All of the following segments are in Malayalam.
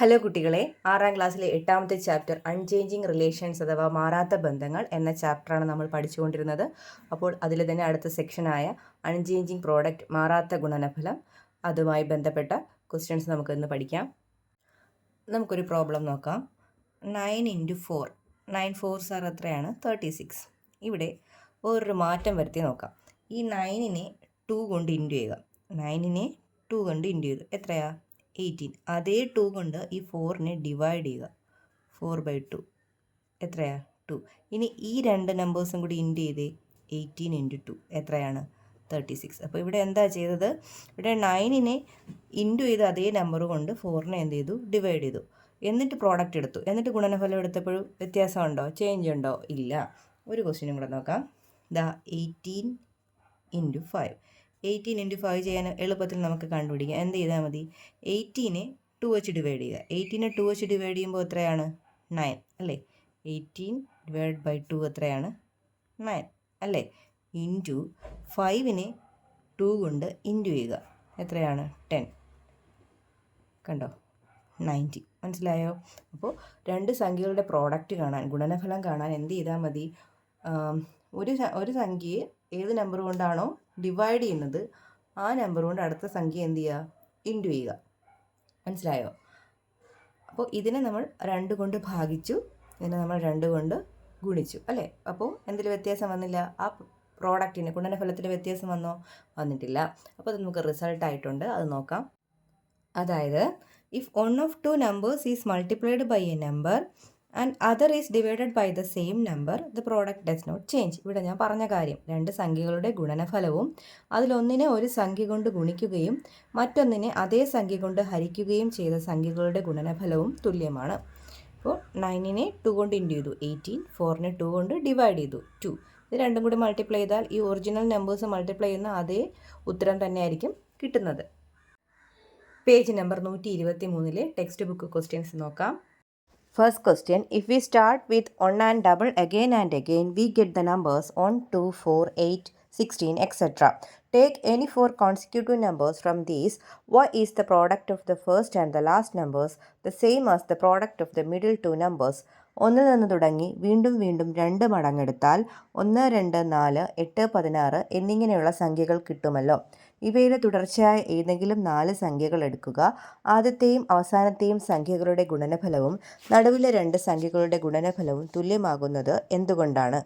ഹലോ കുട്ടികളെ, 6ാം ക്ലാസ്സിലെ 8ാമത്തെ ചാപ്റ്റർ അൺചേഞ്ചിങ് റിലേഷൻസ് അഥവാ മാറാത്ത ബന്ധങ്ങൾ എന്ന ചാപ്റ്ററാണ് നമ്മൾ പഠിച്ചുകൊണ്ടിരുന്നത്. അപ്പോൾ അതിൽ തന്നെ അടുത്ത സെക്ഷനായ അൺചേഞ്ചിങ് പ്രോഡക്റ്റ് മാറാത്ത ഗുണനഫലം, അതുമായി ബന്ധപ്പെട്ട ക്വസ്റ്റ്യൻസ് നമുക്കിന്ന് പഠിക്കാം. നമുക്കൊരു പ്രോബ്ലം നോക്കാം. 9 × 4 9 4s are എത്രയാണ്? 36. ഇവിടെ വേറൊരു മാറ്റം വരുത്തി നോക്കാം. ഈ 9നെ 2 കൊണ്ട് ഇൻറ്റു ചെയ്യുക. 9നെ 2 കൊണ്ട് ഇൻറ്റു ചെയ്തു എത്രയാ? 18. അതേ 2 കൊണ്ട് ഈ 4നെ ഡിവൈഡ് ചെയ്യുക. 4/2 എത്രയാ? 2. ഇനി ഈ രണ്ട് നമ്പേഴ്സും കൂടി ഇൻറ്റു ചെയ്തേ. 18 × 2 എത്രയാണ്? 36. അപ്പോൾ ഇവിടെ എന്താ ചെയ്തത്? ഇവിടെ 9നെ ഇൻറ്റു ചെയ്ത് അതേ നമ്പർ കൊണ്ട് 4നെ എന്ത് ചെയ്തു? ഡിവൈഡ് ചെയ്തു. എന്നിട്ട് പ്രോഡക്റ്റ് എടുത്തു. എന്നിട്ട് ഗുണനഫലം എടുത്തപ്പോഴും വ്യത്യാസമുണ്ടോ? ചേഞ്ച് ഉണ്ടോ? ഇല്ല. ഒരു ക്വസ്റ്റ്യനും കൂടെ നോക്കാം. 18 × 5. 18 × 5 ചെയ്യാൻ എളുപ്പത്തിൽ നമുക്ക് കണ്ടുപിടിക്കാം. എന്ത് ചെയ്താൽ മതി? 18നെ 2 വെച്ച് ഡിവൈഡ് ചെയ്യുക. 18നെ 2 വെച്ച് ഡിവൈഡ് ചെയ്യുമ്പോൾ എത്രയാണ്? 9 അല്ലേ? 18/2 എത്രയാണ്? 9 അല്ലേ? ഇൻറ്റു 5നെ 2 കൊണ്ട് ഇൻറ്റു ചെയ്യുക. എത്രയാണ്? 10. കണ്ടോ? 90. മനസ്സിലായോ? അപ്പോൾ രണ്ട് സംഖ്യകളുടെ പ്രോഡക്റ്റ് കാണാൻ, ഗുണനഫലം കാണാൻ എന്ത് ചെയ്താൽ മതി? ഒരു സംഖ്യയെ ഏത് നമ്പർ കൊണ്ടാണോ ഡിവൈഡ് ചെയ്യുന്നത് ആ നമ്പർ കൊണ്ട് അടുത്ത സംഖ്യ എന്ത് ചെയ്യുക? ഇൻറ്റു ചെയ്യുക. മനസ്സിലായോ? അപ്പോൾ ഇതിനെ നമ്മൾ 2 കൊണ്ട് ഭാഗിച്ചു, ഇതിനെ നമ്മൾ 2 കൊണ്ട് ഗുണിച്ചു അല്ലേ? അപ്പോൾ എന്തെങ്കിലും വ്യത്യാസം വന്നില്ല? ആ പ്രോഡക്റ്റിന്, ഗുണനഫലത്തിൻ്റെ വ്യത്യാസം വന്നോ? വന്നിട്ടില്ല. അപ്പോൾ അത് നമുക്ക് റിസൾട്ട് ആയിട്ടുണ്ട്. അത് നോക്കാം. അതായത് if one of two numbers is multiplied by a number and other is divided by the same number, the product does not change. ഇവിടെ ഞാൻ പറഞ്ഞ കാര്യം, രണ്ട് സംഖ്യകളുടെ ഗുണനഫലവും അതിലൊന്നിനെ ഒരു സംഖ്യ കൊണ്ട് ഗുണിക്കുകയും മറ്റൊന്നിനെ അതേ സംഖ്യ കൊണ്ട് ഹരിക്കുകയും ചെയ്ത സംഖ്യകളുടെ ഗുണനഫലവും തുല്യമാണ്. അപ്പോൾ 9നെ 2 കൊണ്ട് ഇൻറ്റു ചെയ്തു 18, 4നെ 2 കൊണ്ട് ഡിവൈഡ് ചെയ്തു 2. ഇത് രണ്ടും കൂടി മൾട്ടിപ്ലൈ ചെയ്താൽ ഈ ഒറിജിനൽ നമ്പേഴ്സ് മൾട്ടിപ്ലൈ ചെയ്യുന്ന അതേ ഉത്തരം തന്നെയായിരിക്കും കിട്ടുന്നത്. Page number 123 text book questions നോക്കാം. First question, if we start with 1 and double again and again we get the numbers 1, 2, 4, 8, 16, etc. Take any 4 consecutive numbers from these. Why is the product of the first and the last numbers the same as the product of the middle two numbers? 1 നിന്ന് തുടങ്ങി വീണ്ടും 2 മടങ്ങെടുത്താൽ 1, 2, 4, 8, 16 എന്നിങ്ങനെയുള്ള സംഖ്യകൾ കിട്ടുമല്ലോ. ഇവയിലെ തുടർച്ചയായ ഏതെങ്കിലും 4 സംഖ്യകൾ എടുക്കുക. ആദ്യത്തെയും അവസാനത്തെയും സംഖ്യകളുടെ ഗുണനഫലവും നടുവിലെ 2 സംഖ്യകളുടെ ഗുണനഫലവും തുല്യമാകുന്നത് എന്തുകൊണ്ടാണ്?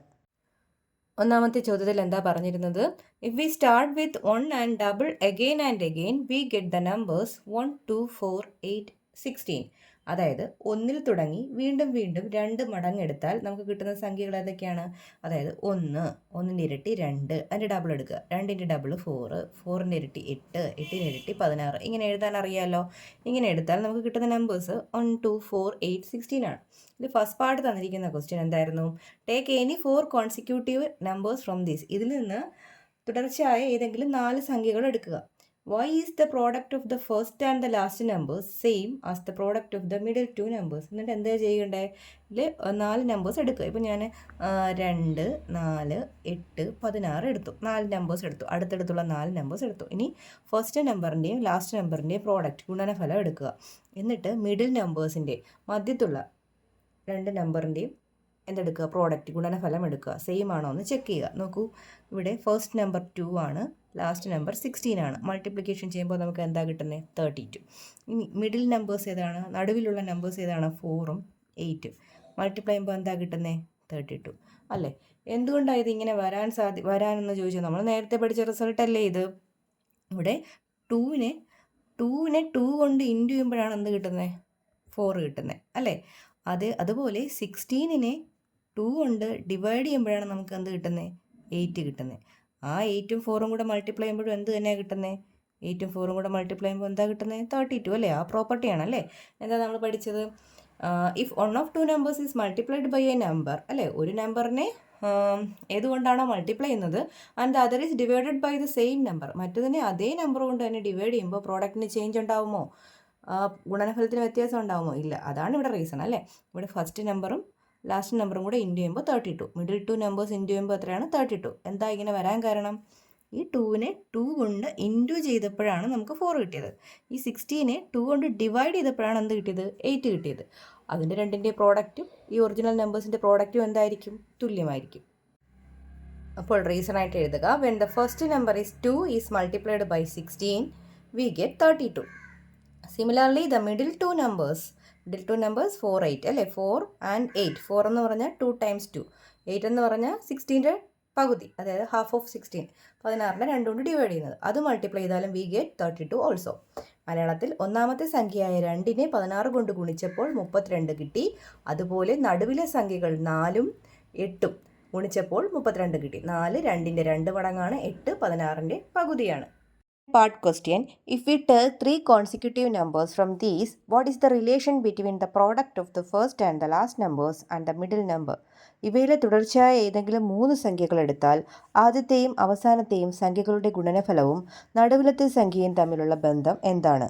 ഒന്നാമത്തെ ചോദ്യത്തിൽ എന്താ പറഞ്ഞിരുന്നത്? If we start with 1 and double again and again we get the numbers 1, 2, 4, 8, 16. അതായത് 1ൽ തുടങ്ങി വീണ്ടും 2 മടങ്ങെടുത്താൽ നമുക്ക് കിട്ടുന്ന സംഖ്യകൾ ഏതൊക്കെയാണ്? അതായത് 1, 1ൻ്റെ ഇരട്ടി 2, അതിൻ്റെ ഡബിൾ എടുക്കുക. 2ൻ്റെ ഡബിൾ 4, 4ൻ്റെ ഇരട്ടി 8, 8ൻ്റെ ഇരട്ടി 16. ഇങ്ങനെ എഴുതാൻ അറിയാമല്ലോ. ഇങ്ങനെ എടുത്താൽ നമുക്ക് കിട്ടുന്ന നമ്പേഴ്സ് 1, 2, 4, 8, 16 ആണ്. ഇത് ഫസ്റ്റ് പാർട്ട് തന്നിരിക്കുന്ന ക്വസ്റ്റ്യൻ എന്തായിരുന്നു? Take any 4 consecutive numbers from these. ഇതിൽ നിന്ന് തുടർച്ചയായ ഏതെങ്കിലും 4 സംഖ്യകൾ എടുക്കുക. Why is the product of the first and the last numbers same as the product of the middle two numbers? എന്നിട്ട് എന്താ ചെയ്യണ്ടേ? ഇതിൽ 4 നമ്പേഴ്സ് എടുക്കുക. ഇപ്പോൾ ഞാൻ 2, 4, 8, 16 എടുത്തു. 4 നമ്പേഴ്സ് എടുത്തു. അടുത്തടുത്തുള്ള 4 നമ്പേഴ്സ് എടുത്തു. ഇനി ഫസ്റ്റ് നമ്പറിൻ്റെയും ലാസ്റ്റ് നമ്പറിൻ്റെയും പ്രോഡക്റ്റ്, ഗുണനഫലം എടുക്കുക. എന്നിട്ട് മിഡിൽ നമ്പേഴ്സിൻ്റെ മധ്യത്തുള്ള 2 നമ്പറിൻ്റെയും എന്തെടുക്കുക? പ്രോഡക്റ്റ്, ഗുണനഫലം എടുക്കുക. സെയിം ആണോ എന്ന് ചെക്ക് ചെയ്യുക. നോക്കൂ, ഇവിടെ ഫസ്റ്റ് നമ്പർ 2 ആണ്, ലാസ്റ്റ് നമ്പർ 16 ആണ്. മൾട്ടിപ്ലിക്കേഷൻ ചെയ്യുമ്പോൾ നമുക്ക് എന്താ കിട്ടുന്നത്? 32. ഇനി മിഡിൽ നമ്പേഴ്സ് ഏതാണ്? നടുവിലുള്ള നമ്പേഴ്സ് ഏതാണ്? 4ഉം 8ഉം. മൾട്ടിപ്ലൈ ചെയ്യുമ്പോൾ എന്താ കിട്ടുന്നത്? 32 അല്ലേ? എന്തുകൊണ്ടാണ് ഇത് ഇങ്ങനെ വരാനെന്ന് ചോദിച്ചാൽ നമ്മൾ നേരത്തെ പഠിച്ച റിസൾട്ട് അല്ലേ ഇത്? ഇവിടെ 2നെ 2 കൊണ്ട് ഇൻറ്റു ചെയ്യുമ്പോഴാണ് എന്ത് കിട്ടുന്നത്? 4 കിട്ടുന്നത് അല്ലേ? അതുപോലെ 16നെ 2 കൊണ്ട് ഡിവൈഡ് ചെയ്യുമ്പോഴാണ് നമുക്ക് എന്ത് കിട്ടുന്നത്? 8 കിട്ടുന്നത്. ആ 8ഉം 4ഉം കൂടെ മൾട്ടിപ്ലൈ ചെയ്യുമ്പോഴും എന്ത് തന്നെയാണ് കിട്ടുന്നത്? 8ഉം 4ഉം കൂടെ മൾട്ടിപ്ലൈ ചെയ്യുമ്പോൾ എന്താ കിട്ടുന്നത്? 32 അല്ലേ? ആ പ്രോപ്പർട്ടിയാണ് അല്ലേ? എന്താ നമ്മൾ പഠിച്ചത്? If one of two numbers is multiplied by a number അല്ലേ? ഒരു നമ്പറിനെ ഏതുകൊണ്ടാണോ മൾട്ടിപ്ലൈ ചെയ്യുന്നത് and other is divided by the same number, മറ്റതിനെ അതേ നമ്പർ കൊണ്ട് തന്നെ ഡിവൈഡ് ചെയ്യുമ്പോൾ പ്രോഡക്റ്റിന് ചേഞ്ച് ഉണ്ടാവുമോ? ഗുണനഫലത്തിന് വ്യത്യാസം ഉണ്ടാവുമോ? ഇല്ല. അതാണ് ഇവിടെ റീസൺ അല്ലേ? ഇവിടെ ഫസ്റ്റ് നമ്പറും ലാസ്റ്റ് നമ്പറും കൂടെ ഇൻറ്റു ചെയ്യുമ്പോൾ 32. മിഡിൽ ടു നമ്പേഴ്സ് ഇൻറ്റു ചെയ്യുമ്പോൾ എത്രയാണ്? 32. എന്താ ഇങ്ങനെ വരാൻ കാരണം? ഈ 2നെ 2 കൊണ്ട് ഇൻറ്റു ചെയ്തപ്പോഴാണ് നമുക്ക് 4 കിട്ടിയത്. ഈ 16നെ 2 കൊണ്ട് ഡിവൈഡ് ചെയ്തപ്പോഴാണ് എന്ത് കിട്ടിയത്? 8 കിട്ടിയത്. അതിൻ്റെ രണ്ടിൻ്റെ പ്രോഡക്റ്റും ഈ ഒറിജിനൽ നമ്പേഴ്സിൻ്റെ പ്രോഡക്റ്റും എന്തായിരിക്കും? തുല്യമായിരിക്കും. അപ്പോൾ റീസൺ ആയിട്ട് എഴുതുക. When the first number is 2 is multiplied by 16 we get 32. Similarly the middle two numbers 4, 8 അല്ലേ? 4 ആൻഡ് 8. 4 എന്ന് പറഞ്ഞാൽ 2 times 2. 8 എന്ന് പറഞ്ഞാൽ 16ൻ്റെ പകുതി, അതായത് ഹാഫ് ഓഫ് 16. 16നെ 2 കൊണ്ട് ഡിവൈഡ് ചെയ്യുന്നത്, അത് മൾട്ടിപ്ലൈ ചെയ്താലും വി ഗെറ്റ് 32 ഓൾസോ. മലയാളത്തിൽ ഒന്നാമത്തെ സംഖ്യയായ 2നെ 16 കൊണ്ട് ഗുണിച്ചപ്പോൾ 32 കിട്ടി. അതുപോലെ നടുവിലെ സംഖ്യകൾ 4ഉം 8ഉം ഗുണിച്ചപ്പോൾ 32 കിട്ടി. 4 2ൻ്റെ 2 മടങ്ങാണ്, 8 16ൻ്റെ പകുതിയാണ്. Part question. If we take 3 consecutive numbers from these, what is the relation between the product of the first and the last numbers and the middle number? ഇവയിലെ തുടർച്ചയായ ഏതെങ്കിലും 3 സംഖ്യകൾ എടുത്താൽ ആദ്യത്തെയും അവസാനത്തെയും സംഖ്യകളുടെ ഗുണനഫലവും നടുവിലത്തെ സംഖ്യയും തമ്മിലുള്ള ബന്ധം എന്താണ്?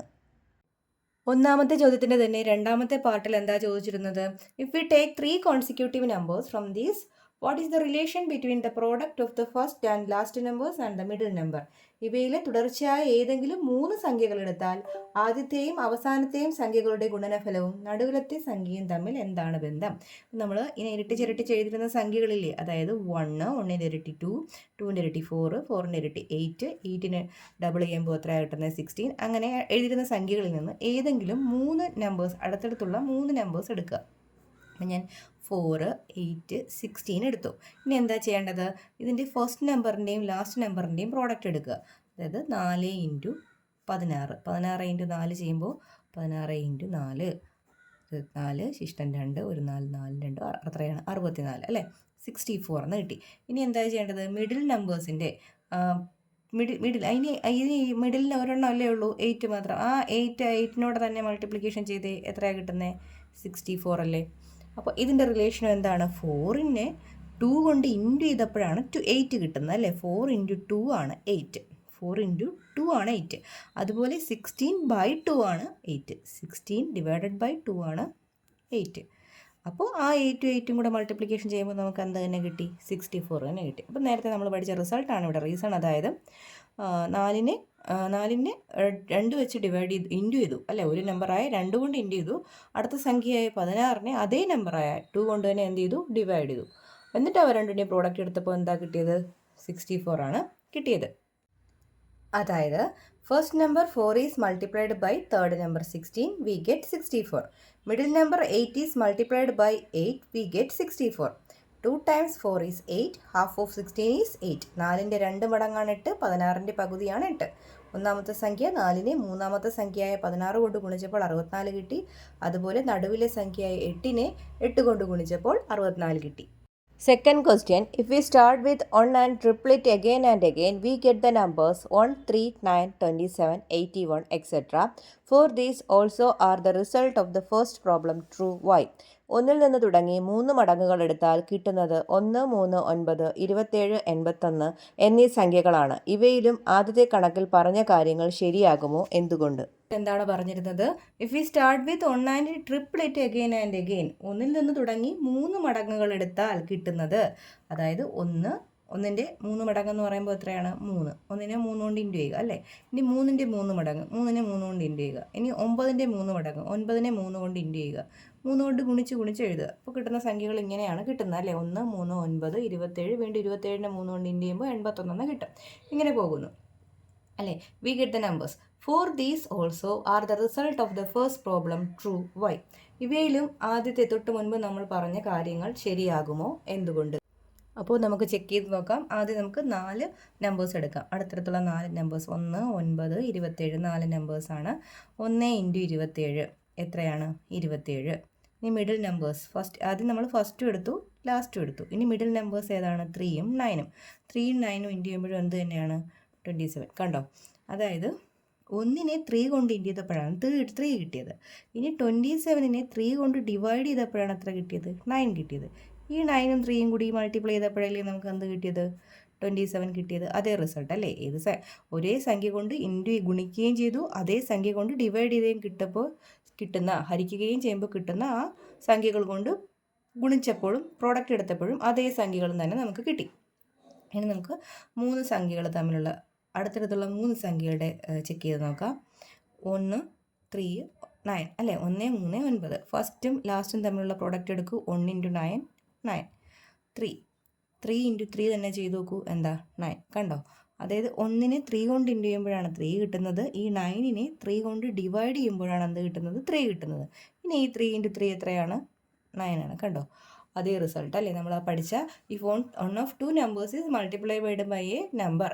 ഒന്നാമത്തെ ചോദ്യത്തിൻ്റെ തന്നെ രണ്ടാമത്തെ പാർട്ടിൽ എന്താ ചോദിച്ചിരുന്നത്? If we take 3 consecutive numbers from these, what is the relation between the product of the first and last numbers and the middle number? ഇവയിലെ തുടർച്ചയായ ഏതെങ്കിലും 3 സംഖ്യകൾ എടുത്താൽ ആദ്യത്തെയും അവസാനത്തെയും സംഖ്യകളുടെ ഗുണനഫലവും നടുവിലത്തെ സംഖ്യയും തമ്മിൽ എന്താണ് ബന്ധം? നമ്മൾ ഇനി ഇരട്ടിച്ചിരട്ടിച്ച് എഴുതിയിരുന്ന സംഖ്യകളില്ലേ, അതായത് 1, 1ൻ്റെ ഇരട്ടി 2, 2ൻ്റെ ഇരട്ടി 4, 4ൻ്റെ ഇരട്ടി 8, 8ന് ഡബിൾ ചെയ്യുമ്പോൾ എത്ര കിട്ടുന്നത്? 16. അങ്ങനെ എഴുതിയിരുന്ന സംഖ്യകളിൽ നിന്ന് ഏതെങ്കിലും 3 നമ്പേഴ്സ്, അടുത്തടുത്തുള്ള 3 നമ്പേഴ്സ് എടുക്കുക. അപ്പം ഞാൻ 4, 8, 16 എടുത്തു. ഇനി എന്താ ചെയ്യേണ്ടത്? ഇതിൻ്റെ ഫസ്റ്റ് നമ്പറിൻ്റെയും ലാസ്റ്റ് നമ്പറിൻ്റെയും പ്രോഡക്റ്റ് എടുക്കുക. അതായത് 4 ഇൻറ്റു 16. 16 ഇൻറ്റു 4 ചെയ്യുമ്പോൾ 16 ഇൻറ്റു 4, 4 ശിഷ്ടം 2, ഒരു 4, 4 2 അത്രയാണ് 64 അല്ലേ? 64 എന്ന് കിട്ടി. ഇനി എന്താ ചെയ്യേണ്ടത്? മിഡിൽ നമ്പേഴ്സിൻ്റെ മിഡിൽ ഇനി മിഡിലിന് ഒരെണ്ണം അല്ലേ ഉള്ളൂ, 8 മാത്രം. ആ 8നോട് തന്നെ മൾട്ടിപ്ലിക്കേഷൻ ചെയ്തേ എത്രയാണ് കിട്ടുന്നത്? 64 അല്ലേ? അപ്പോൾ ഇതിൻ്റെ റിലേഷൻ എന്താണ്? 4നെ 2 കൊണ്ട് ഇൻറ്റു ചെയ്തപ്പോഴാണ് 8 കിട്ടുന്നത് അല്ലേ? 4 ഇൻറ്റു 2 ആണ് 8. 4 ഇൻറ്റു 2 ആണ് 8. അതുപോലെ 16/2 ആണ് 8. 16 ഡിവൈഡഡ് ബൈ 2 ആണ് 8. അപ്പോൾ ആ 8ഉം 8ഉം കൂടെ മൾട്ടിപ്ലിക്കേഷൻ ചെയ്യുമ്പോൾ നമുക്ക് എന്ത് തന്നെ കിട്ടി? 64 തന്നെ കിട്ടി. അപ്പോൾ നേരത്തെ നമ്മൾ പഠിച്ച റിസൾട്ടാണ് ഇവിടെ റീസൺ. അതായത് 4നെ 2 വെച്ച് ഡിവൈഡ് ചെയ്തു, ഇൻറ്റു ചെയ്തു അല്ലേ? ഒരു നമ്പറായ 2 കൊണ്ട് ഇൻറ്റു ചെയ്തു. അടുത്ത സംഖ്യയായ 16നെ അതേ നമ്പറായ 2 കൊണ്ട് തന്നെ എന്ത് ചെയ്തു? ഡിവൈഡ് ചെയ്തു. എന്നിട്ട് അവ രണ്ടിൻ്റെയും പ്രോഡക്റ്റ് എടുത്തപ്പോൾ എന്താ കിട്ടിയത്? 64 ആണ് കിട്ടിയത്. അതായത് first number 4 is multiplied by third number 16, we get 64. Middle number 8 is multiplied by 8, we get 64. 2 times 4 is 8, half of 16 is 8. 4ൻ്റെ 2 മടങ്ങാണ് 8, 16ൻ്റെ പകുതിയാണ് 8. ഒന്നാമത്തെ സംഖ്യ 4നെ മൂന്നാമത്തെ സംഖ്യയായ 16 കൊണ്ട് ഗുണിച്ചപ്പോൾ 64 കിട്ടി. അതുപോലെ നടുവിലെ സംഖ്യയായ 8നെ 8 കൊണ്ട് ഗുണിച്ചപ്പോൾ 64 കിട്ടി. Second question, if we start with 1 and triple it again and again, we get the numbers 1, 3, 9, 27, 81, etc. For these also are the result of the first problem true. Why? 1ൽ നിന്ന് തുടങ്ങി 3 മടങ്ങുകൾ എടുത്താൽ കിട്ടുന്നത് 1, 3, 9, 27, 81 എന്നീ സംഖ്യകളാണ്. ഇവയിലും ആദ്യത്തെ കണക്കിൽ പറഞ്ഞ കാര്യങ്ങൾ ശരിയാകുമോ? എന്തുകൊണ്ട്? എന്താണ് പറഞ്ഞിരുന്നത്? If we start with 1 and triple it again and again, 1ൽ നിന്ന് തുടങ്ങി 3 മടങ്ങുകൾ എടുത്താൽ കിട്ടുന്നത്, അതായത് 1ൻ്റെ 3 മടങ്ങെന്ന് പറയുമ്പോൾ എത്രയാണ്? 3. 1നെ 3 കൊണ്ട് ഇൻറ്റു ചെയ്യുക അല്ലേ? ഇനി 3ൻ്റെ 3 മടങ്ങ്, 3നെ 3 കൊണ്ട് ഇൻറ്റു ചെയ്യുക. ഇനി 9ൻ്റെ 3 മടങ്ങ്, 9നെ 3 കൊണ്ട് ഇൻറ്റു ചെയ്യുക. 3 കൊണ്ട് ഗുണിച്ച് എഴുതുക. അപ്പോൾ കിട്ടുന്ന സംഖ്യകൾ ഇങ്ങനെയാണ് കിട്ടുന്നത് അല്ലേ? 1, 3, 9, 27, വീണ്ടും 27നെ 3 കൊണ്ട് ഇൻറ്റു ചെയ്യുമ്പോൾ 81 കിട്ടും. ഇങ്ങനെ പോകുന്നു അല്ലേ? We get the numbers. For these also are the result of the first problem true. Why? ഇവയിലും ആദ്യത്തെ തൊട്ട് മുൻപ് നമ്മൾ പറഞ്ഞ കാര്യങ്ങൾ ശരിയാകുമോ? എന്തുകൊണ്ട്? അപ്പോൾ നമുക്ക് ചെക്ക് ചെയ്ത് നോക്കാം. ആദ്യം നമുക്ക് 4 നമ്പേഴ്സ് എടുക്കാം. അടുത്തടുത്തുള്ള 4 നമ്പേഴ്സ് 1, 9, 27 4 നമ്പേഴ്സാണ്. 1 ഇൻറ്റു 27 എത്രയാണ്? 27. ഇനി മിഡിൽ നമ്പേഴ്സ് ആദ്യം നമ്മൾ ഫസ്റ്റും എടുത്തു ലാസ്റ്റും എടുത്തു. ഇനി മിഡിൽ നമ്പേഴ്സ് ഏതാണ്? 3ഉം 9ഉം. 3ഉം 9ഉം ഇൻറ്റു ചെയ്യുമ്പോഴും എന്ത് തന്നെയാണ്? 27. കണ്ടോ? അതായത് 1നെ 3 കൊണ്ട് ഇൻറ്റു ചെയ്തപ്പോഴാണ് 3 കിട്ടിയത്. ഇനി 27നെ 3 കൊണ്ട് ഡിവൈഡ് ചെയ്തപ്പോഴാണ് എത്ര കിട്ടിയത്? 9 കിട്ടിയത്. ഈ 9ഉം 3യും കൂടി മൾട്ടിപ്ലൈ ചെയ്തപ്പോഴല്ലേ നമുക്ക് എന്ത് കിട്ടിയത്? 27 കിട്ടിയത്. അതേ റിസൾട്ട് അല്ലേ? ഒരേ സംഖ്യ കൊണ്ട് ഗുണിക്കുകയും ചെയ്തു, അതേ സംഖ്യ കൊണ്ട് ഡിവൈഡ് ചെയ്യുകയും ഹരിക്കുകയും ചെയ്യുമ്പോൾ കിട്ടുന്ന ആ സംഖ്യകൾ കൊണ്ട് ഗുണിച്ചപ്പോഴും പ്രോഡക്റ്റ് എടുത്തപ്പോഴും അതേ സംഖ്യകളും തന്നെ നമുക്ക് കിട്ടി. ഇനി നമുക്ക് 3 സംഖ്യകൾ തമ്മിലുള്ള അടുത്തടുത്തുള്ള 3 സംഖ്യകളുടെ ചെക്ക് ചെയ്ത് നോക്കാം. 1, 3, 9 അല്ലേ, 1, 3, 9. ഫസ്റ്റും ലാസ്റ്റും തമ്മിലുള്ള പ്രോഡക്റ്റ് എടുക്കൂ. 1 × 9 9. 3 × 3 തന്നെ ചെയ്ത് നോക്കൂ. എന്താ 9. കണ്ടോ? അതായത് 1നെ 3 കൊണ്ട് ഇൻറ്റു ചെയ്യുമ്പോഴാണ് 3 കിട്ടുന്നത്. ഈ 9നെ 3 കൊണ്ട് ഡിവൈഡ് ചെയ്യുമ്പോഴാണ് എന്ത് കിട്ടുന്നത്? 3 കിട്ടുന്നത്. ഇനി ഈ 3 × 3 എത്രയാണ്? 9 ആണ്. കണ്ടോ? അതേ റിസൾട്ട് അല്ലേ നമ്മൾ പഠിച്ച if one of two numbers is multiplied by a number.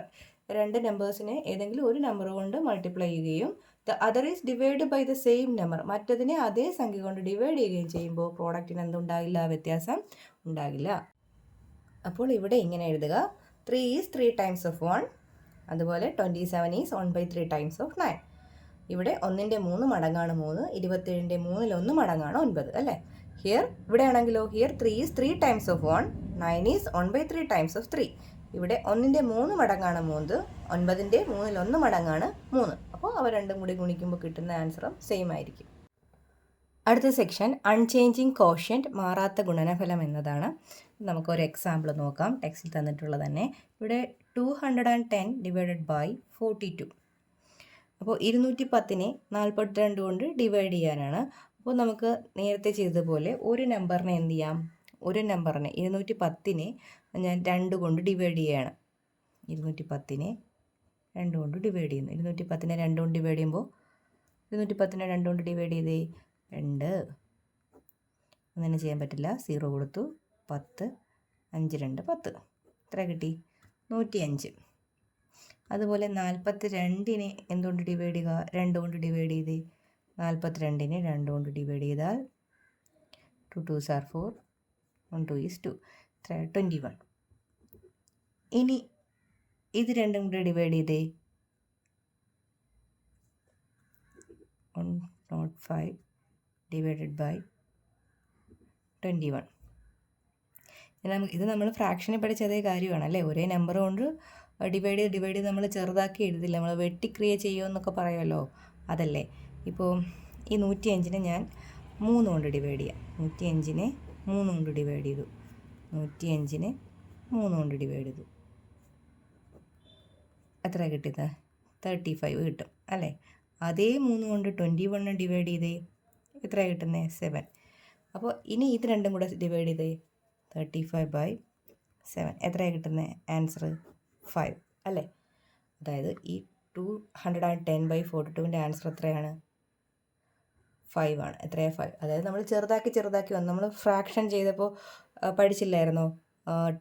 2 നമ്പേഴ്സിനെ ഏതെങ്കിലും ഒരു നമ്പർ കൊണ്ട് മൾട്ടിപ്ലൈ ചെയ്യുകയും the other is divide by the same number, മറ്റതിനെ അതേ സംഖ്യ കൊണ്ട് ഡിവൈഡ് ചെയ്യുകയും ചെയ്യുമ്പോൾ പ്രോഡക്റ്റിന് എന്തുണ്ടാകില്ല? വ്യത്യാസം ഉണ്ടാകില്ല. അപ്പോൾ ഇവിടെ ഇങ്ങനെ എഴുതുക: 3 ഈസ് 3 ടൈംസ് ഓഫ് 1. അതുപോലെ 27 ഈസ് 1/3 ടൈംസ് ഓഫ് 9. ഇവിടെ 1ൻ്റെ 3 മടങ്ങാണ് 3, 27ൻ്റെ 3/1 മടങ്ങാണ് 9 അല്ലേ. ഹിയർ ഇവിടെ ആണെങ്കിലോ, here 3 is 3 times of 1, 9 is 1/3 times of 3. ഇവിടെ 1ൻ്റെ 3 മടങ്ങാണ് 3, 9ൻ്റെ 3/1 മടങ്ങാണ് 3. അപ്പോൾ അവ രണ്ടും കൂടി ഗുണിക്കുമ്പോൾ കിട്ടുന്ന ആൻസറും സെയിം ആയിരിക്കും. അടുത്ത സെക്ഷൻ അൺചേഞ്ചിങ് കോഷ്യൻ്റ്, മാറാത്ത ഗുണനഫലം എന്നതാണ്. നമുക്കൊരു എക്സാമ്പിൾ നോക്കാം. ടെക്സ്റ്റിൽ തന്നിട്ടുള്ളത് തന്നെ. ഇവിടെ 210 ഡിവൈഡഡ് ബൈ 42. അപ്പോൾ 210നെ 42 കൊണ്ട് ഡിവൈഡ് ചെയ്യാനാണ്. അപ്പോൾ നമുക്ക് നേരത്തെ ചെയ്തതുപോലെ ഒരു നമ്പറിനെ എന്ത് ചെയ്യാം? ഒരു നമ്പറിനെ 210നെ ഞാൻ 2 കൊണ്ട് ഡിവൈഡ് ചെയ്യുകയാണ്. 210നെ 2 കൊണ്ട് ഡിവൈഡ് ചെയ്യുന്നു. 210നെ 2 കൊണ്ട് ഡിവൈഡ് ചെയ്യുമ്പോൾ 210നെ 2 കൊണ്ട് ഡിവൈഡ് ചെയ്തേ 2. അങ്ങനെ ചെയ്യാൻ പറ്റില്ല. 0 കൊടുത്തു. 10, 5 2 10. എത്ര കിട്ടി? 105. അതുപോലെ 42നെ എന്തുകൊണ്ട് ഡിവൈഡ് ചെയ്യുക? 2 കൊണ്ട് ഡിവൈഡ് ചെയ്തേ. 42നെ 2 കൊണ്ട് ഡിവൈഡ് ചെയ്താൽ 2 2s are 4, 1 2 is 2. 21. ഇനി ഇത് രണ്ടും കൂടി ഡിവൈഡ് ചെയ്തേ. 105 ഡിവൈഡഡ് ബൈ 21. ഇത് നമ്മൾ ഫ്രാക്ഷനിൽ പഠിച്ച അതേ കാര്യമാണ് അല്ലേ. ഒരേ നമ്പർ കൊണ്ട് ഡിവൈഡ് ചെയ്ത് നമ്മൾ ചെറുതാക്കി എഴുതില്ല, നമ്മൾ വെട്ടിക്രിയ ചെയ്യുമെന്നൊക്കെ പറയുമല്ലോ, അതല്ലേ. ഇപ്പോൾ ഈ 105നെ ഞാൻ 3 കൊണ്ട് ഡിവൈഡ് ചെയ്യാം. 105നെ 3 കൊണ്ട് ഡിവൈഡ് ചെയ്തു. 105നെ 3 കൊണ്ട് ഡിവൈഡ് ചെയ്തു. എത്ര കിട്ടിയത്? 35 കിട്ടും അല്ലേ. അതേ 3 കൊണ്ട് 21 ഡിവൈഡ് ചെയ്തേ. എത്ര കിട്ടുന്നത്? 7. അപ്പോൾ ഇനി ഇത് രണ്ടും കൂടെ ഡിവൈഡ് ചെയ്തേ. 35/7. എത്രയാണ് കിട്ടുന്നത്? ആൻസർ 5 അല്ലേ. അതായത് ഈ 210/42ൻ്റെ ആൻസർ എത്രയാണ്? 5 ആണ്. എത്രയാണ്? 5. അതായത് നമ്മൾ ചെറുതാക്കി വന്നു. നമ്മൾ ഫ്രാക്ഷൻ ചെയ്തപ്പോൾ പഠിച്ചില്ലായിരുന്നോ?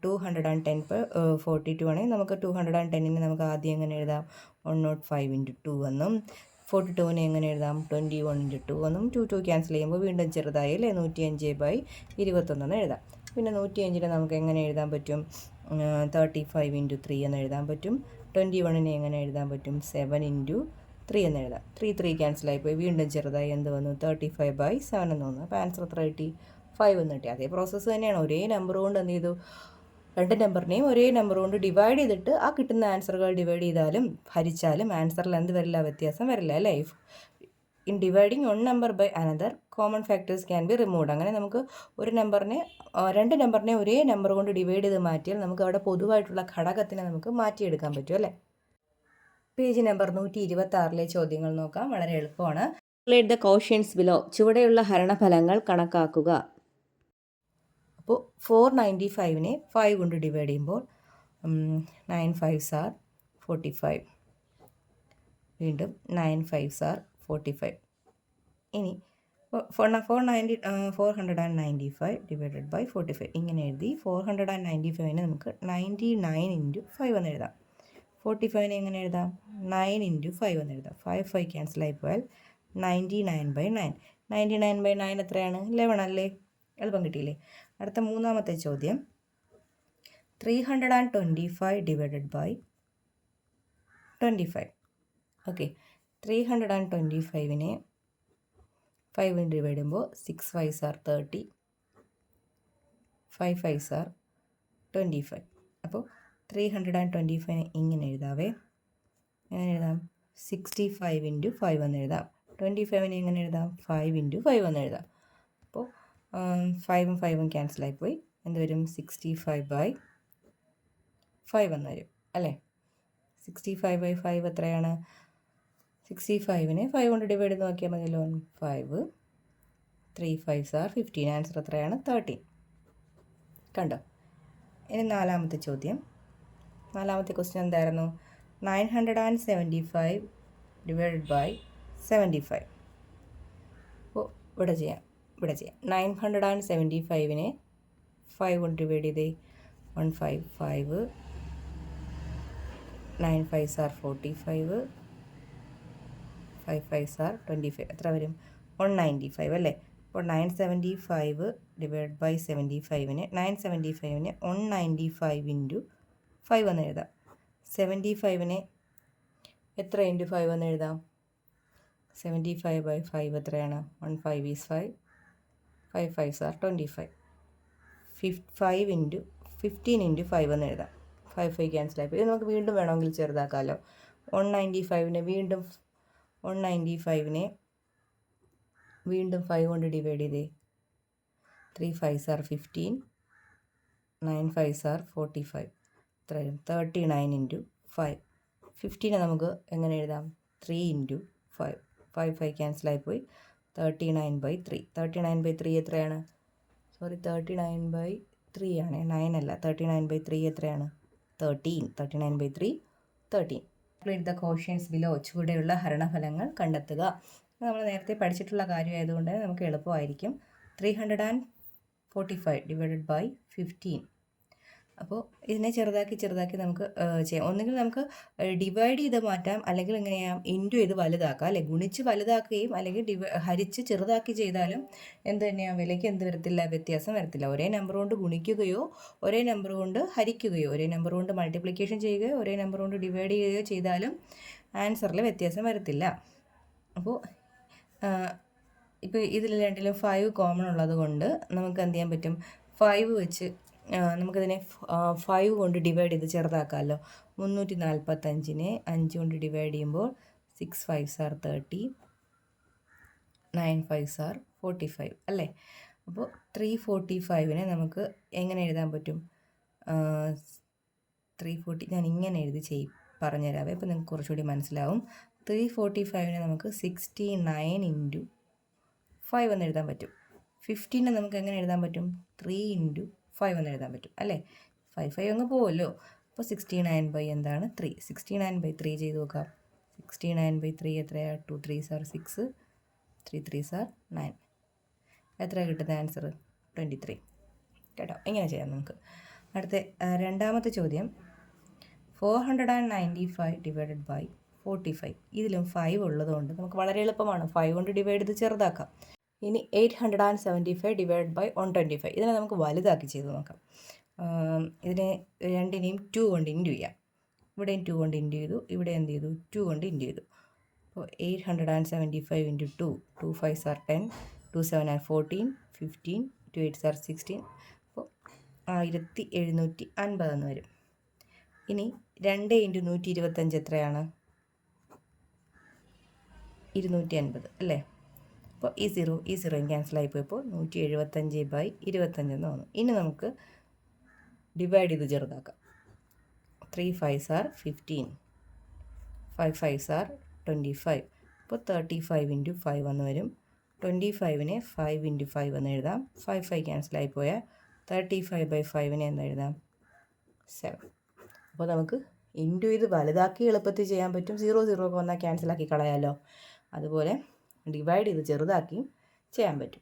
210/42 ആണെങ്കിൽ നമുക്ക് 210നെ നമുക്ക് ആദ്യം എങ്ങനെ എഴുതാം? 105 × 2 എന്നും 42നെ എങ്ങനെ എഴുതാം? 21 × 2 എന്നും. 2 ക്യാൻസൽ ചെയ്യുമ്പോൾ വീണ്ടും ചെറുതായി അല്ലേ. 105/21 എന്ന് എഴുതാം. പിന്നെ 105നെ നമുക്ക് എങ്ങനെ എഴുതാൻ പറ്റും? 35 × 3 എന്ന് എഴുതാൻ പറ്റും. 21നെ എങ്ങനെ എഴുതാൻ പറ്റും? 7 × 3 എന്ന് എഴുതാം. 3 ക്യാൻസലായിപ്പോയി, വീണ്ടും ചെറുതായി എന്ത് വന്നു? 35/7 എന്ന് വന്നു. അപ്പോൾ ആൻസർ എത്ര കിട്ടി? 5 എന്ന് കിട്ടി. അതേ പ്രോസസ്സ് തന്നെയാണ്. ഒരേ നമ്പർ കൊണ്ട് എന്ത് ചെയ്തു? 2 നമ്പറിനെയും ഒരേ നമ്പർ കൊണ്ട് ഡിവൈഡ് ചെയ്തിട്ട് ആ കിട്ടുന്ന ആൻസറുകൾ ഡിവൈഡ് ചെയ്താലും ഹരിച്ചാലും ആൻസറിൽ എന്ത് വരില്ല? വ്യത്യാസം വരില്ല അല്ലേ. In dividing one number by another common factors can be removed. അങ്ങനെ നമുക്ക് ഒരു നമ്പറിനെ 2 നമ്പറിനെ ഒരേ നമ്പർ കൊണ്ട് ഡിവൈഡ് ചെയ്ത് മാറ്റിയാൽ നമുക്ക് അവിടെ പൊതുവായിട്ടുള്ള ഘടകത്തിനെ നമുക്ക് മാറ്റിയെടുക്കാൻ പറ്റും അല്ലേ. പേജ് നമ്പർ 126 ചോദ്യങ്ങൾ നോക്കാം. വളരെ എളുപ്പമാണ്. Calculate the quotients below. ചുവടെയുള്ള ഹരണഫലങ്ങൾ കണക്കാക്കുക. അപ്പോൾ 495നെ 5 കൊണ്ട് ഡിവൈഡ് ചെയ്യുമ്പോൾ 9 5s are 45. വീണ്ടും 9 5s are 45. ഇനി 495 ഡിവൈഡഡ് ബൈ 45 ഇങ്ങനെ എഴുതി. 495നെ നമുക്ക് 99 × 5 എന്ന് എഴുതാം. 45നെ എങ്ങനെ എഴുതാം? 9 × 5 എന്ന് എഴുതാം. 5 ക്യാൻസലായി പോയാൽ 99/9. 99/9 എത്രയാണ്? 11 അല്ലേ. എളുപ്പം കിട്ടിയില്ലേ. അടുത്ത മൂന്നാമത്തെ ചോദ്യം. 325 ഡിവൈഡഡ് ബൈ 25. ഓക്കെ, 325നെ 5 കൊണ്ട് ഡിവൈഡ് ചെയ്യുമ്പോൾ 6 5s are 30, 5 5s are 25. അപ്പോൾ 325നെ ഇങ്ങനെ എഴുതാവേ. എങ്ങനെ എഴുതാം? 65 × 5 എന്ന് എഴുതാം. 25നെ എങ്ങനെ എഴുതാം? 5 × 5 എന്ന് എഴുതാം. അപ്പോൾ 5ഉം 5ഉം ക്യാൻസലായിപ്പോയി. എന്ത് വരും? 65/5 5 എന്ന് വരും അല്ലേ. 65/5 എത്രയാണ്? 65നെ 5 കൊണ്ട് ഡിവൈഡ് ചെയ്ത് നോക്കിയാൽ മതിയല്ലോ. 5 3 5s are 15. ആൻസർ എത്രയാണ്? 13. കണ്ടോ. ഇനി നാലാമത്തെ ചോദ്യം. നാലാമത്തെ ക്വസ്റ്റ്യൻ എന്തായിരുന്നു? 975 ഡിവൈഡഡ് ബൈ 75. അപ്പോൾ ഇവിടെ ചെയ്യാം. 975നെ 5 കൊണ്ട് ഡിവൈഡ് ചെയ്തേ. 1 5 5 9 5s are 45 5 5s are 25. എത്ര വരും? 195 അല്ലേ. അപ്പോൾ 975 ഡിവൈഡ് ബൈ 75നെ 975നെ 195 ഇൻറ്റു 5 എന്ന് എഴുതാം. 75നെ എത്ര ഇൻറ്റു 5 എന്ന് എഴുതാം? 75/5 എത്രയാണ്? 1 5 is 5 5 5s are 25. 5 into 15 into 5 എന്ന് എഴുതാം. 5 5 ക്യാൻസൽ ആയി. ഇത് നമുക്ക് വീണ്ടും വേണമെങ്കിൽ ചെറുതാക്കാമല്ലോ. 195നെ വീണ്ടും 5 കൊണ്ട് ഡിവൈഡ് ചെയ്തേ. 3 5s are 15 9 5s are 45. എത്രയും 39 ഇൻറ്റു 5. 15നെ നമുക്ക് എങ്ങനെ എഴുതാം? 3 ഇൻറ്റു 5 5 5 ക്യാൻസലായിപ്പോയി. 39/3. 39/3 എത്രയാണ്? 39/3 ആണ്, 9 അല്ല. 39/3 എത്രയാണ്? 13. 39/3 13. Complete the quotients below. ചുവടെയുള്ള ഹരണഫലങ്ങൾ കണ്ടെത്തുക. നമ്മൾ നേരത്തെ പഠിച്ചിട്ടുള്ള കാര്യമായതുകൊണ്ട് നമുക്ക് എളുപ്പമായിരിക്കും. 345 ഡിവൈഡഡ് ബൈ 15. അപ്പോൾ ഇതിനെ ചെറുതാക്കി നമുക്ക് ചെയ്യാം. ഒന്നുകിൽ നമുക്ക് ഡിവൈഡ് ചെയ്ത് മാറ്റാം, അല്ലെങ്കിൽ എങ്ങനെ ചെയ്യാം? ഇൻറ്റു ചെയ്ത് വലുതാക്കാം അല്ലെ. ഗുണിച്ച് വലുതാക്കുകയും അല്ലെങ്കിൽ ഹരിച്ച് ചെറുതാക്കി ചെയ്താലും എന്ത് തന്നെയാണ്? വിലയ്ക്ക് എന്ത് വരത്തില്ല? വ്യത്യാസം വരത്തില്ല. ഒരേ നമ്പർ കൊണ്ട് ഗുണിക്കുകയോ ഒരേ നമ്പർ കൊണ്ട് ഹരിക്കുകയോ ഒരേ നമ്പർ കൊണ്ട് മൾട്ടിപ്ലിക്കേഷൻ ചെയ്യുകയോ ഒരേ നമ്പർ കൊണ്ട് ഡിവൈഡ് ചെയ്യുകയോ ചെയ്താലും ആൻസറിൽ വ്യത്യാസം വരത്തില്ല. അപ്പോൾ ഇപ്പോൾ ഇതിൽ രണ്ടിലും 5 കോമൺ ഉള്ളത് കൊണ്ട് നമുക്ക് എന്ത് ചെയ്യാൻ പറ്റും? 5 വെച്ച് നമുക്കതിനെ 5 കൊണ്ട് ഡിവൈഡ് ചെയ്ത് ചെറുതാക്കാമല്ലോ. 345നെ 5 കൊണ്ട് ഡിവൈഡ് ചെയ്യുമ്പോൾ 6 5s are 30 9 5s are 45 അല്ലേ. അപ്പോൾ 345നെ നമുക്ക് എങ്ങനെ എഴുതാൻ പറ്റും? 340 ഞാൻ ഇങ്ങനെ എഴുതി പറഞ്ഞുതരാവേ. അപ്പോൾ നിങ്ങൾക്ക് കുറച്ചുകൂടി മനസ്സിലാവും. 345നെ നമുക്ക് 69 ഇൻറ്റു 5 എന്ന് എഴുതാൻ പറ്റും. 15നെ നമുക്ക് എങ്ങനെ എഴുതാൻ പറ്റും? 3 ഇൻറ്റു 5 എന്ന് എഴുതാൻ പറ്റും അല്ലേ. 5 5 അങ്ങ് പോവുമല്ലോ. അപ്പോൾ 69 എന്താണ്? 3. 69/3 ചെയ്ത് നോക്കാം. 69/3 എത്രയാണ്? 2 3s are 6 3 3s are 9. എത്ര കിട്ടുന്ന ആൻസർ? 23. കേട്ടോ. ഇങ്ങനെ ചെയ്യാം നമുക്ക്. അടുത്ത രണ്ടാമത്തെ ചോദ്യം. 495 ഡിവൈഡഡ് ബൈ 45. ഇതിലും 5 ഉള്ളതുകൊണ്ട് നമുക്ക് വളരെ എളുപ്പമാണ്. 5 കൊണ്ട് ഡിവൈഡ് ചെയ്ത് ചെറുതാക്കാം. ഇനി 875 ഡിവൈഡ് ബൈ 125. ഇതിനെ നമുക്ക് വലുതാക്കി ചെയ്ത് നോക്കാം. ഇതിനെ രണ്ടിനെയും 2 കൊണ്ട് ഇൻറ്റു ചെയ്യാം. ഇവിടെയും 2 കൊണ്ട് ഇൻറ്റു ചെയ്തു, ഇവിടെ എന്ത് ചെയ്തു? 2 കൊണ്ട് ഇൻറ്റു ചെയ്തു. അപ്പോൾ 875 into 2 2 5s are 10 2 7 are 14 15 2 8s are 16. അപ്പോൾ 1750 എന്ന് വരും. ഇനി 2 ഇൻറ്റു 125 എത്രയാണ്? 250 അല്ലേ. അപ്പോൾ ഈ 0 ക്യാൻസലായി പോയപ്പോൾ 175/25 എന്ന് വന്നു. ഇനി നമുക്ക് ഡിവൈഡ് ചെയ്ത് ചെറുതാക്കാം. 3 5s are 15 5 5s are 25. അപ്പോൾ 35 ഇൻറ്റു 5 എന്ന് വരും. 25നെ 5 ഇൻറ്റു 5 എന്ന് എഴുതാം. 5 5 ക്യാൻസലായി പോയാൽ 35/5നെ എന്ന് എഴുതാം? 7. അപ്പോൾ നമുക്ക് ഇൻറ്റു ചെയ്ത് വലുതാക്കി എളുപ്പത്തിൽ ചെയ്യാൻ പറ്റും. 0 0 ഒക്കെ വന്നാൽ ക്യാൻസലാക്കി കളയാമല്ലോ. അതുപോലെ ഡിവൈഡ് ചെയ്ത് ചെറുതാക്കിയും ചെയ്യാൻ പറ്റും.